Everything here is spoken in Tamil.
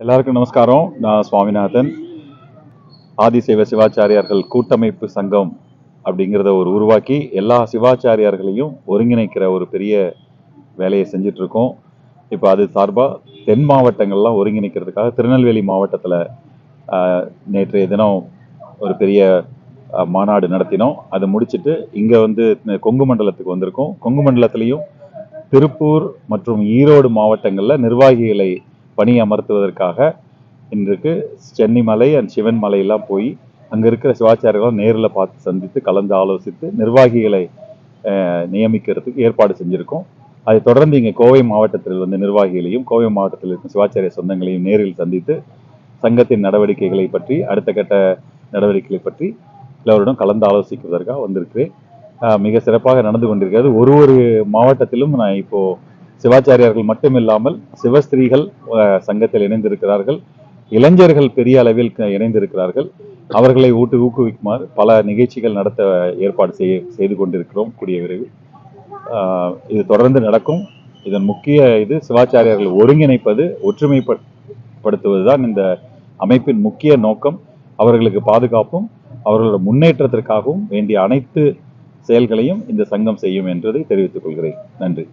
எல்லாருக்கும் நமஸ்காரம். நான் சுவாமிநாதன். ஆதிசைவ சிவாச்சாரியார்கள் கூட்டமைப்பு சங்கம் அப்படிங்கிறத உருவாக்கி எல்லா சிவாச்சாரியார்களையும் ஒருங்கிணைக்கிற ஒரு பெரிய வேலையை செஞ்சுட்டு இருக்கோம். இப்போ அது சார்பாக தென் மாவட்டங்கள்லாம் ஒருங்கிணைக்கிறதுக்காக திருநெல்வேலி மாவட்டத்தில் நேற்றைய தினம் ஒரு பெரிய மாநாடு நடத்தினோம். அதை முடிச்சுட்டு இங்கே கொங்கு மண்டலத்துக்கு வந்திருக்கோம். கொங்கு மண்டலத்திலையும் திருப்பூர் மற்றும் ஈரோடு மாவட்டங்களில் நிர்வாகிகளை பணி அமர்த்துவதற்காக இன்றைக்கு சென்னிமலை அண்ட் சிவன் மலையெல்லாம் போய் அங்கே இருக்கிற சிவாச்சாரியர்களை நேரில் பார்த்து சந்தித்து கலந்து ஆலோசித்து நிர்வாகிகளை நியமிக்கிறதுக்கு ஏற்பாடு செஞ்சுருக்கோம். அதை தொடர்ந்து இங்கே கோவை மாவட்டத்தில் நிர்வாகிகளையும் கோவை மாவட்டத்தில் இருக்கும் சிவாச்சாரிய சொந்தங்களையும் நேரில் சந்தித்து சங்கத்தின் நடவடிக்கைகளை பற்றி அடுத்த கட்ட நடவடிக்கைகளை பற்றி எல்லோருடன் கலந்து ஆலோசிக்கிறதற்காக வந்திருக்கிறேன். மிக சிறப்பாக நடந்து கொண்டிருக்கிறது. ஒரு மாவட்டத்திலும் நான் இப்போ சிவாச்சாரியார்கள் மட்டுமில்லாமல் சிவஸ்திரீகள் சங்கத்தில் இணைந்திருக்கிறார்கள், இளைஞர்கள் பெரிய அளவில் இணைந்திருக்கிறார்கள். அவர்களை ஊக்குவிக்குமாறு பல நிகழ்ச்சிகள் நடத்த ஏற்பாடு செய்து கொண்டிருக்கிறோம். கூடிய விரைவில் இது தொடர்ந்து நடக்கும். இதன் முக்கிய சிவாச்சாரியார்கள் ஒருங்கிணைப்பது, ஒற்றுமைப்படுத்துவதுதான் இந்த அமைப்பின் முக்கிய நோக்கம். அவர்களுக்கு பாதுகாப்பும் அவர்களோட முன்னேற்றத்திற்காகவும் வேண்டிய அனைத்து செயல்களையும் இந்த சங்கம் செய்யும் என்பதை தெரிவித்துக் கொள்கிறேன். நன்றி.